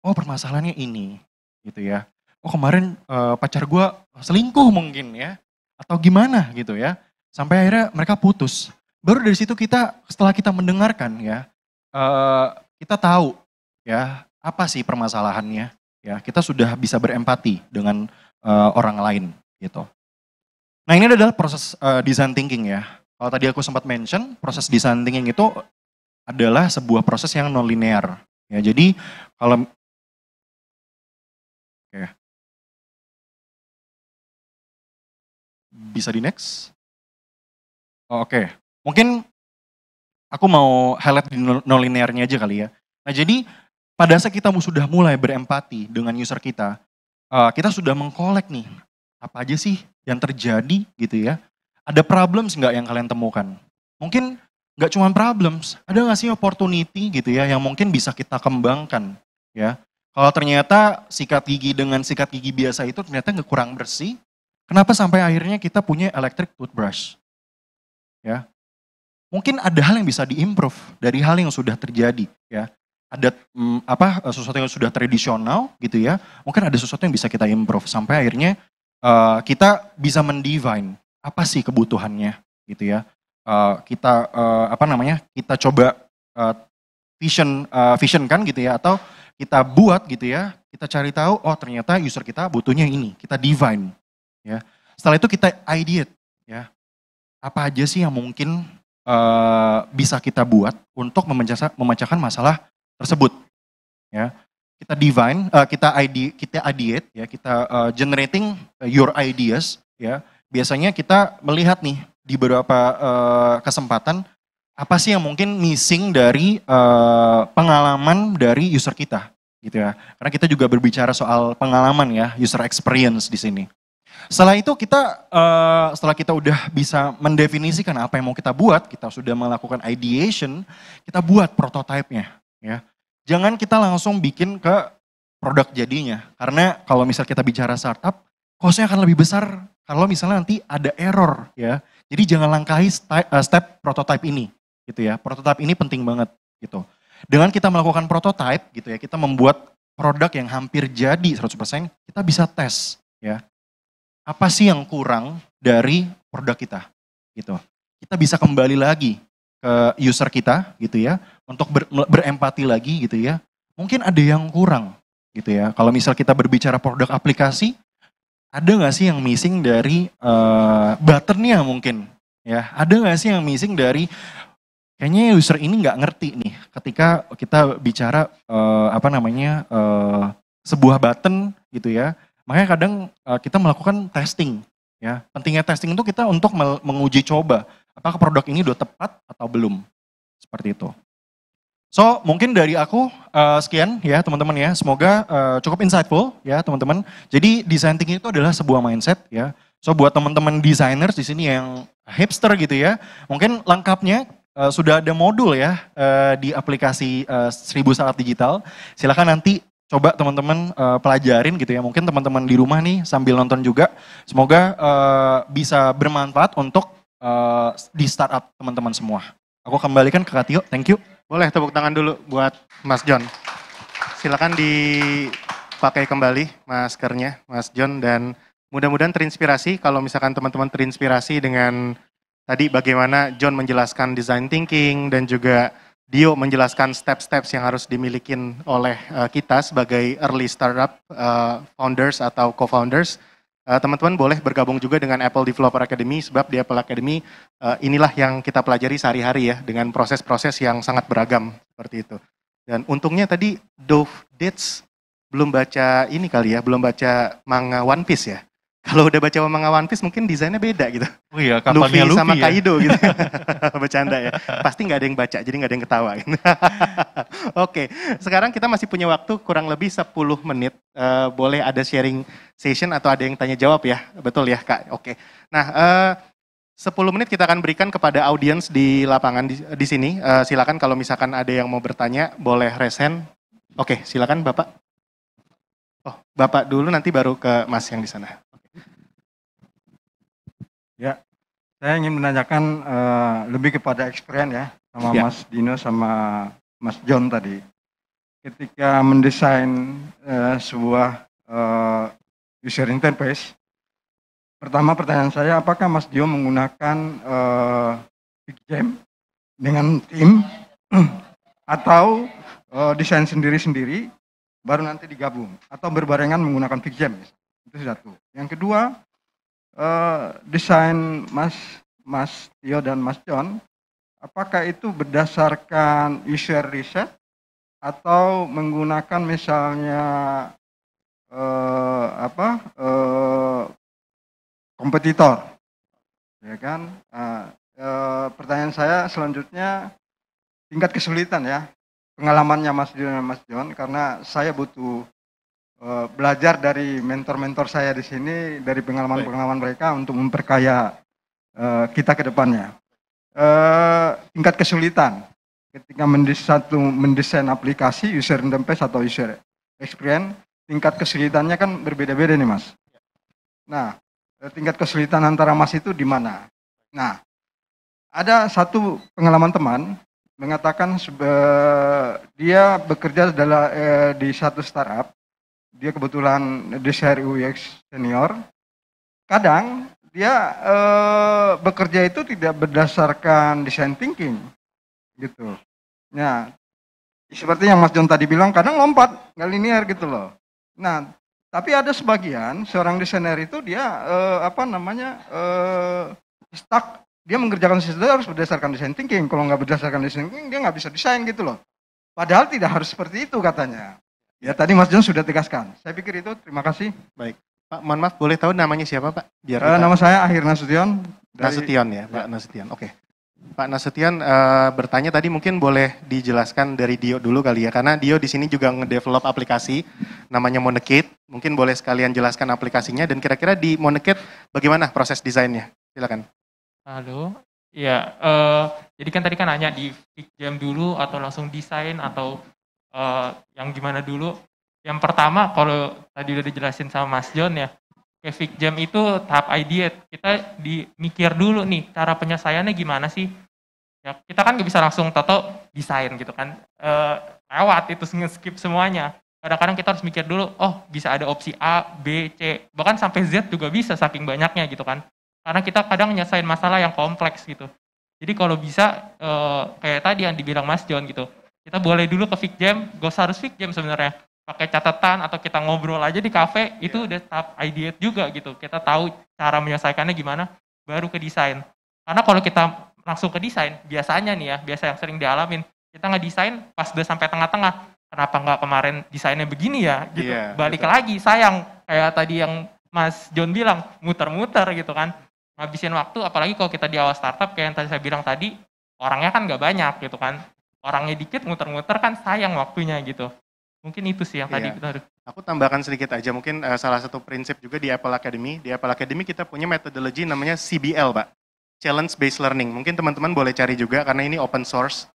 oh permasalahannya ini gitu ya. Oh kemarin pacar gue selingkuh mungkin ya. Atau gimana gitu ya. Sampai akhirnya mereka putus. Baru dari situ setelah kita mendengarkan ya. Kita tahu ya apa sih permasalahannya ya, kita sudah bisa berempati dengan orang lain gitu. Nah ini adalah proses design thinking ya. Kalau tadi aku sempat mention proses design thinking itu adalah sebuah proses yang non linear ya. Jadi kalau Bisa di next. Oh, oke. Mungkin aku mau highlight di non-linearnya aja kali ya. Nah jadi pada saat kita sudah mulai berempati dengan user kita sudah mengkolek nih, apa aja sih yang terjadi gitu ya. Ada problems nggak yang kalian temukan? Mungkin nggak cuma problems, ada nggak sih opportunity gitu ya yang mungkin bisa kita kembangkan ya. Kalau ternyata sikat gigi dengan sikat gigi biasa itu ternyata nggak kurang bersih, kenapa sampai akhirnya kita punya electric toothbrush? Ya, mungkin ada hal yang bisa diimprove dari hal yang sudah terjadi ya. Ada sesuatu yang sudah tradisional gitu ya, mungkin ada sesuatu yang bisa kita improve sampai akhirnya kita bisa mendivine apa sih kebutuhannya gitu ya. Kita coba vision kan gitu ya, atau kita buat gitu ya, kita cari tahu oh ternyata user kita butuhnya ini, kita divine ya. Setelah itu kita ideate ya, apa aja sih yang mungkin bisa kita buat untuk memecahkan masalah tersebut ya. Kita divine, kita ideate ya, kita generating your ideas ya. Biasanya kita melihat nih di beberapa kesempatan apa sih yang mungkin missing dari pengalaman dari user kita gitu ya. Karena kita juga berbicara soal pengalaman ya, user experience di sini. Setelah itu setelah kita udah bisa mendefinisikan apa yang mau kita buat, kita sudah melakukan ideation, kita buat prototipe-nya ya. Jangan kita langsung bikin ke produk jadinya. Karena kalau misal kita bicara startup, cost-nya akan lebih besar kalau misalnya nanti ada error ya. Jadi jangan langkahi step prototype ini gitu ya. Prototype ini penting banget gitu. Dengan kita melakukan prototype gitu ya, kita membuat produk yang hampir jadi 100%, kita bisa tes ya. Apa sih yang kurang dari produk kita gitu. Kita bisa kembali lagi ke user kita gitu ya, untuk berempati lagi gitu ya. Mungkin ada yang kurang gitu ya. Kalau misal kita berbicara produk aplikasi, ada nggak sih yang missing dari buttonnya mungkin ya. Ada nggak sih yang missing dari kayaknya user ini nggak ngerti nih ketika kita bicara sebuah button gitu ya. Makanya kadang kita melakukan testing ya. Pentingnya testing itu kita untuk menguji coba apakah produk ini udah tepat atau belum. Seperti itu. So, mungkin dari aku sekian ya teman-teman ya. Semoga cukup insightful ya teman-teman. Jadi design thinking itu adalah sebuah mindset ya. So, buat teman-teman designers di sini yang hipster gitu ya, mungkin lengkapnya sudah ada modul ya di aplikasi 1000 Startup Digital. Silakan nanti coba teman-teman pelajarin gitu ya. Mungkin teman-teman di rumah nih sambil nonton juga. Semoga bisa bermanfaat untuk di startup teman-teman semua. Aku kembalikan ke Kak Tio, thank you. Boleh tepuk tangan dulu buat Mas John. Silakan dipakai kembali maskernya Mas John, dan mudah-mudahan terinspirasi. Kalau misalkan teman-teman terinspirasi dengan tadi bagaimana John menjelaskan design thinking dan juga Dio menjelaskan steps-steps yang harus dimiliki oleh kita sebagai early startup founders atau co-founders. Teman-teman boleh bergabung juga dengan Apple Developer Academy, sebab di Apple Academy inilah yang kita pelajari sehari-hari ya, dengan proses-proses yang sangat beragam seperti itu. Dan untungnya tadi Dove Dates belum baca ini kali ya, belum baca manga One Piece ya. Kalau udah baca manga One Piece mungkin desainnya beda gitu. Oh iya, Luffy kapannya sama Luffy ya. Kaido gitu. Bercanda ya. Pasti nggak ada yang baca, jadi nggak ada yang ketawa. Oke, sekarang kita masih punya waktu kurang lebih 10 menit. Boleh ada sharing session atau ada yang tanya jawab ya. Betul ya Kak? Oke. Nah, 10 menit kita akan berikan kepada audiens di lapangan di sini. Silakan kalau misalkan ada yang mau bertanya, boleh raise hand. Oke, silakan Bapak. Oh, Bapak dulu, nanti baru ke Mas yang di sana. Ya, saya ingin menanyakan lebih kepada experience ya, sama Ya. Mas Dino sama Mas John tadi. Ketika mendesain sebuah user interface, pertama pertanyaan saya, apakah Mas Dio menggunakan PicJam dengan tim atau desain sendiri-sendiri baru nanti digabung, atau berbarengan menggunakan PicJam? Itu satu. Yang kedua, desain Mas Tio dan Mas John, apakah itu berdasarkan user research atau menggunakan misalnya kompetitor ya kan? Pertanyaan saya selanjutnya tingkat kesulitan ya, pengalamannya Mas Dion dan Mas John, karena saya butuh belajar dari mentor-mentor saya di sini, dari pengalaman-pengalaman mereka untuk memperkaya kita ke depannya. Tingkat kesulitan ketika mendesain aplikasi user interface atau user experience, tingkat kesulitannya kan berbeda-beda nih Mas. Nah, tingkat kesulitan antara Mas itu di mana? Nah, ada satu pengalaman teman mengatakan dia bekerja di satu startup, dia kebetulan desainer UX senior. Kadang dia bekerja itu tidak berdasarkan design thinking, gitu. Nah, seperti yang Mas John tadi bilang, kadang lompat, nggak linear gitu loh. Nah, tapi ada sebagian seorang desainer itu dia stuck. Dia mengerjakan sesuatu harus berdasarkan design thinking. Kalau nggak berdasarkan design thinking, dia nggak bisa desain gitu loh. Padahal tidak harus seperti itu katanya. Ya tadi Mas John sudah tegaskan. Saya pikir itu. Terima kasih. Baik. Pak, mohon maaf, boleh tahu namanya siapa Pak? Biar Nama saya Akhir Nasution. Nasution ya, Pak Nasution. Oke. Pak Nasution bertanya tadi, mungkin boleh dijelaskan dari Dio dulu kali ya, karena Dio di sini juga ngedevelop aplikasi namanya Monekit. Mungkin boleh sekalian jelaskan aplikasinya dan kira-kira di Monekit bagaimana proses desainnya? Silakan. Halo, ya, jadi kan tadi kan nanya di Figjam dulu atau langsung desain atau yang gimana dulu. Yang pertama, kalau tadi udah dijelasin sama Mas John ya, kayak Figjam itu tahap ideate. Kita mikir dulu nih, cara penyelesaiannya gimana sih? Ya, kita kan nggak bisa langsung toto desain gitu kan, lewat itu nge-skip semuanya. Kadang-kadang kita harus mikir dulu, oh bisa ada opsi A, B, C, bahkan sampai Z juga bisa saking banyaknya gitu kan. Karena kita kadang nyelesain masalah yang kompleks gitu. Jadi kalau bisa kayak tadi yang dibilang Mas John gitu, kita boleh dulu ke Figjam, gak usah harus Figjam sebenarnya. Pakai catatan atau kita ngobrol aja di kafe, itu udah tahap ideate juga gitu. Kita tahu cara menyelesaikannya gimana, baru ke desain. Karena kalau kita langsung ke desain, biasanya nih ya, biasa yang sering dialamin, kita ngedesain pas udah sampai tengah-tengah, kenapa nggak kemarin desainnya begini ya gitu. Balik betul. Lagi, sayang. Kayak tadi yang Mas John bilang, muter-muter gitu kan. Ngabisin waktu, apalagi kalau kita di awal startup kayak yang tadi saya bilang tadi, orangnya kan nggak banyak gitu kan, orangnya dikit muter-muter kan sayang waktunya gitu. Mungkin itu sih yang tadi kita harus. Aku tambahkan sedikit aja, mungkin salah satu prinsip juga di Apple Academy. Di Apple Academy kita punya metodologi namanya CBL Pak, Challenge Based Learning. Mungkin teman-teman boleh cari juga karena ini open source.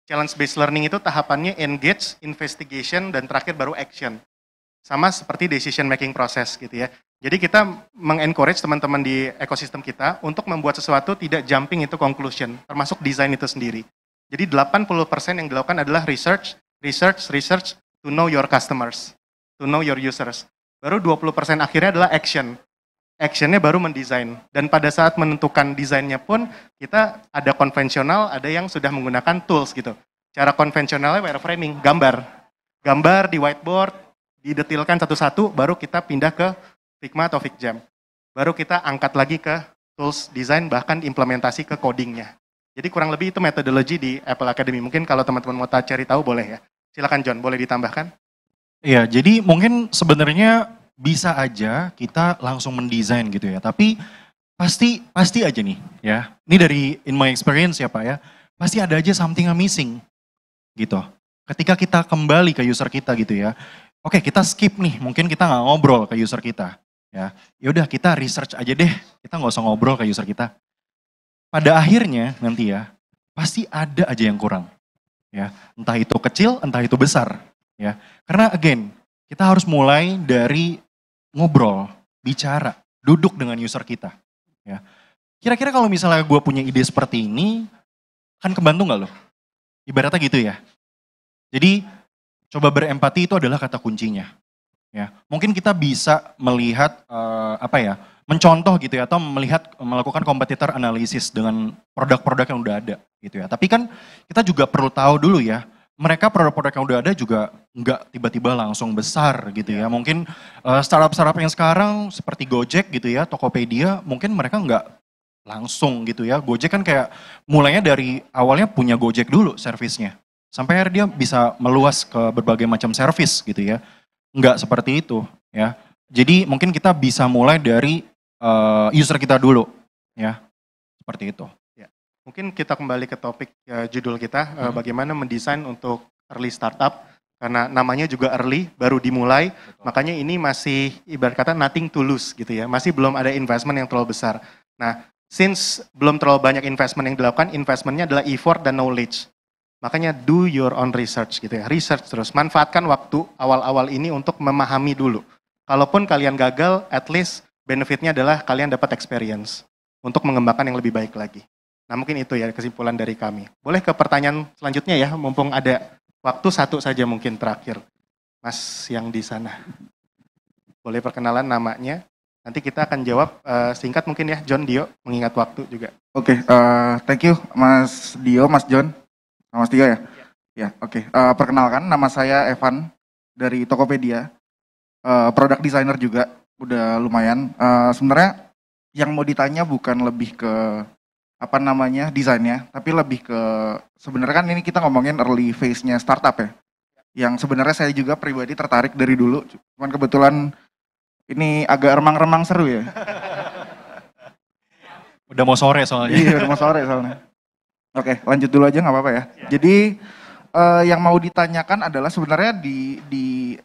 Challenge Based Learning itu tahapannya engage, investigation, dan terakhir baru action. Sama seperti decision making process gitu ya. Jadi kita mengencourage teman-teman di ekosistem kita untuk membuat sesuatu tidak jumping into conclusion, termasuk desain itu sendiri. Jadi 80% yang dilakukan adalah research to know your customers, to know your users. Baru 20% akhirnya adalah action. Actionnya baru mendesain. Dan pada saat menentukan desainnya pun kita ada konvensional, ada yang sudah menggunakan tools gitu. Cara konvensionalnya wireframing, gambar. Gambar di whiteboard, didetilkan satu-satu, baru kita pindah ke Figma atau Figjam. Baru kita angkat lagi ke tools design, bahkan implementasi ke codingnya. Jadi kurang lebih itu metodologi di Apple Academy. Mungkin kalau teman-teman mau cari tahu boleh ya. Silakan John, boleh ditambahkan? Iya, jadi mungkin sebenarnya bisa aja kita langsung mendesain gitu ya. Tapi pasti aja nih ya. Ini dari in my experience ya Pak ya. Pasti ada aja something missing gitu. Ketika kita kembali ke user kita gitu ya. Oke, kita skip nih. Mungkin kita nggak ngobrol ke user kita. Ya udah kita research aja deh, kita nggak usah ngobrol ke user kita. Pada akhirnya nanti ya, pasti ada aja yang kurang. Ya, entah itu kecil, entah itu besar. Ya, karena again, kita harus mulai dari ngobrol, bicara, duduk dengan user kita. Ya, kira-kira kalau misalnya gue punya ide seperti ini, kan kebantu nggak lo? Ibaratnya gitu ya. Jadi coba berempati itu adalah kata kuncinya. Ya, mungkin kita bisa melihat mencontoh gitu ya, atau melakukan competitor analysis dengan produk-produk yang udah ada gitu ya. Tapi kan kita juga perlu tahu dulu ya, mereka produk-produk yang udah ada juga nggak tiba-tiba langsung besar gitu ya. Mungkin startup-startup yang sekarang seperti Gojek gitu ya, Tokopedia, mungkin mereka nggak langsung gitu ya. Gojek kan kayak mulainya dari awalnya punya Gojek dulu servisnya, sampai akhirnya dia bisa meluas ke berbagai macam servis gitu ya. Enggak seperti itu ya. Jadi mungkin kita bisa mulai dari user kita dulu ya. Seperti itu. Mungkin kita kembali ke topik judul kita, bagaimana mendesain untuk early startup. Karena namanya juga early, baru dimulai, makanya ini masih ibarat kata nothing to lose gitu ya. Masih belum ada investment yang terlalu besar. Nah, since belum terlalu banyak investment yang dilakukan, investmentnya adalah effort dan knowledge. Makanya do your own research gitu ya, research terus. Manfaatkan waktu awal-awal ini untuk memahami dulu. Kalaupun kalian gagal, at least benefitnya adalah kalian dapat experience untuk mengembangkan yang lebih baik lagi. Nah mungkin itu ya kesimpulan dari kami. Boleh ke pertanyaan selanjutnya ya, mumpung ada waktu satu saja mungkin terakhir. Mas yang di sana. Boleh perkenalan namanya. Nanti kita akan jawab singkat mungkin ya, John, Dio, mengingat waktu juga. Oke, thank you Mas Dio, Mas John, Mas Dio ya? Ya, oke. Perkenalkan, nama saya Evan dari Tokopedia. Product designer juga, udah lumayan. Sebenarnya yang mau ditanya bukan lebih ke apa namanya desainnya, tapi lebih ke sebenarnya kan ini kita ngomongin early phase-nya startup ya. Yang sebenarnya saya juga pribadi tertarik dari dulu, cuman kebetulan ini agak remang-remang seru ya. Udah mau sore soalnya. Iya, udah mau sore soalnya. Oke, lanjut dulu aja nggak apa-apa ya. Jadi yang mau ditanyakan adalah sebenarnya di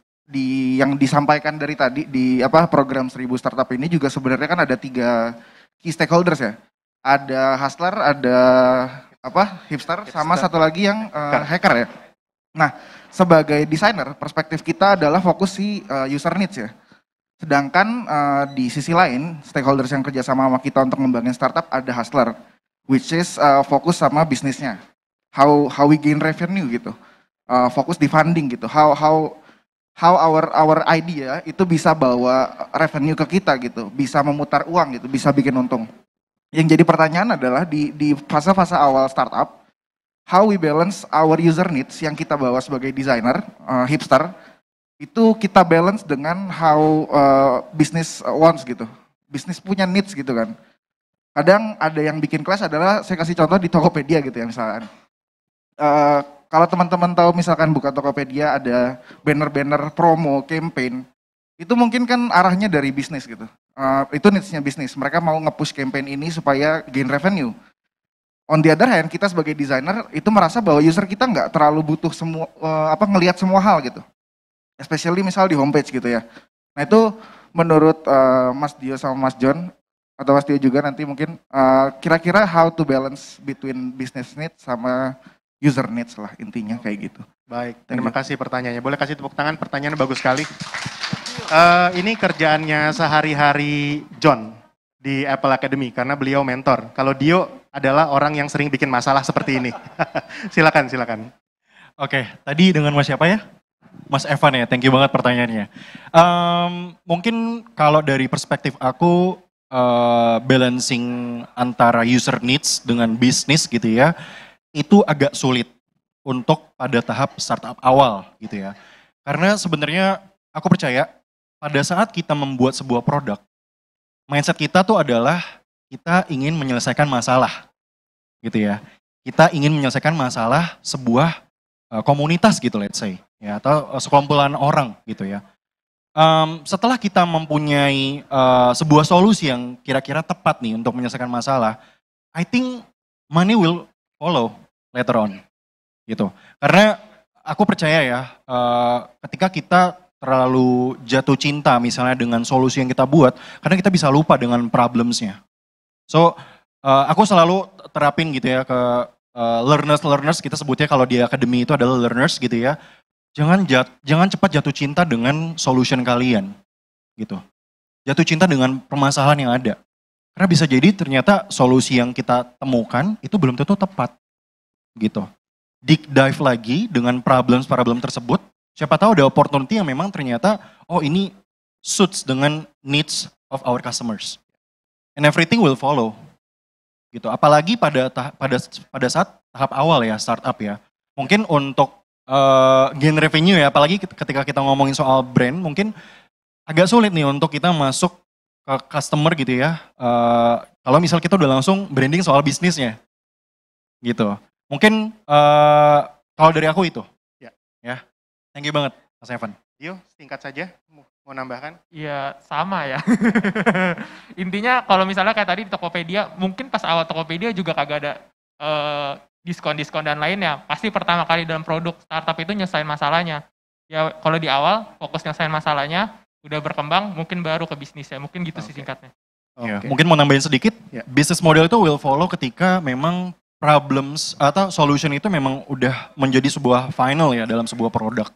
yang disampaikan dari tadi di program 1000 startup ini juga sebenarnya kan ada 3 key stakeholders ya. Ada hustler, ada hipster, sama satu lagi yang hacker ya. Nah, sebagai desainer, perspektif kita adalah fokus si user needs ya. Sedangkan di sisi lain, stakeholders yang kerja sama kita untuk ngembangin startup ada hustler, which is fokus sama bisnisnya. How we gain revenue gitu. Fokus di funding gitu. How our idea itu bisa bawa revenue ke kita gitu, bisa memutar uang gitu, bisa bikin untung. Yang jadi pertanyaan adalah di fase-fase awal startup, how we balance our user needs yang kita bawa sebagai desainer, hipster, itu kita balance dengan how business wants gitu. Bisnis punya needs gitu kan. Kadang ada yang bikin clash adalah, saya kasih contoh di Tokopedia gitu ya misalkan. Kalau teman-teman tahu misalkan buka Tokopedia ada banner-banner promo, campaign, itu mungkin kan arahnya dari bisnis gitu. Itu needs-nya bisnis. Mereka mau nge-push campaign ini supaya gain revenue. On the other hand, kita sebagai desainer itu merasa bahwa user kita nggak terlalu butuh semua ngelihat semua hal gitu. Especially misal di homepage gitu ya. Nah itu menurut Mas Dio sama Mas John atau Mas Dio juga nanti mungkin kira-kira how to balance between business needs sama user needs lah intinya kayak gitu. Baik, terima kasih pertanyaannya. Boleh kasih tepuk tangan, pertanyaannya bagus sekali. Ini kerjaannya sehari-hari John di Apple Academy karena beliau mentor. Kalau Dio adalah orang yang sering bikin masalah seperti ini. Silakan. Oke, tadi dengan Mas siapa ya? Mas Evan ya, thank you banget pertanyaannya. Mungkin kalau dari perspektif aku, balancing antara user needs dengan bisnis gitu ya, itu agak sulit untuk pada tahap startup awal gitu ya. Karena sebenarnya aku percaya pada saat kita membuat sebuah produk, mindset kita tuh adalah kita ingin menyelesaikan masalah gitu ya. Kita ingin menyelesaikan masalah sebuah komunitas gitu let's say ya, atau sekumpulan orang gitu ya. Setelah kita mempunyai sebuah solusi yang kira-kira tepat nih untuk menyelesaikan masalah, I think money will follow later on gitu. Karena aku percaya ya, ketika kita terlalu jatuh cinta misalnya dengan solusi yang kita buat, karena kita bisa lupa dengan problems-nya. So, aku selalu terapin gitu ya ke learners, kita sebutnya kalau di akademi itu adalah learners gitu ya. Jangan cepat jatuh cinta dengan solution kalian gitu. Jatuh cinta dengan permasalahan yang ada. Karena bisa jadi ternyata solusi yang kita temukan itu belum tentu tepat gitu. Deep dive lagi dengan problem tersebut, siapa tahu ada opportunity yang memang ternyata ini suits dengan needs of our customers. And everything will follow. Gitu. Apalagi pada saat tahap awal ya, startup ya. Mungkin untuk gain revenue ya, apalagi ketika kita ngomongin soal brand, mungkin agak sulit nih untuk kita masuk ke customer gitu ya. Kalau misal kita udah langsung branding soal bisnisnya. Gitu. Mungkin kalau dari aku itu. Ya. Thank you banget Mas Evan. Dio, singkat saja. Mau nambahkan? Iya, sama ya. Intinya kalau misalnya kayak tadi di Tokopedia, mungkin pas awal Tokopedia juga kagak ada diskon-diskon dan lainnya. Pasti pertama kali dalam produk startup itu nyelesain masalahnya. Ya kalau di awal fokus nyelesain masalahnya, udah berkembang mungkin baru ke bisnisnya. Mungkin gitu sih singkatnya. Ya, Oke. mungkin mau nambahin sedikit, Ya. bisnis model itu will follow ketika memang problems atau solution itu memang udah menjadi sebuah final ya dalam sebuah produk.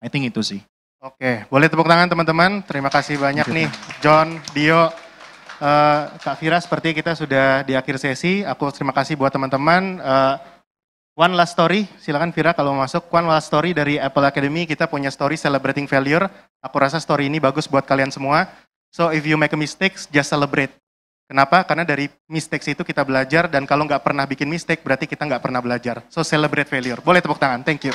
I think itu sih. Oke, boleh tepuk tangan teman-teman. Terima kasih banyak nih, John, Dio, Kak Vira. Seperti kita sudah di akhir sesi. Aku terima kasih buat teman-teman. One last story, silakan Vira kalau mau masuk. One last story dari Apple Academy. Kita punya story celebrating failure. Aku rasa story ini bagus buat kalian semua. So if you make a mistake, just celebrate. Kenapa? Karena dari mistakes itu kita belajar, dan kalau nggak pernah bikin mistake, berarti kita nggak pernah belajar. So celebrate failure. Boleh tepuk tangan. Thank you.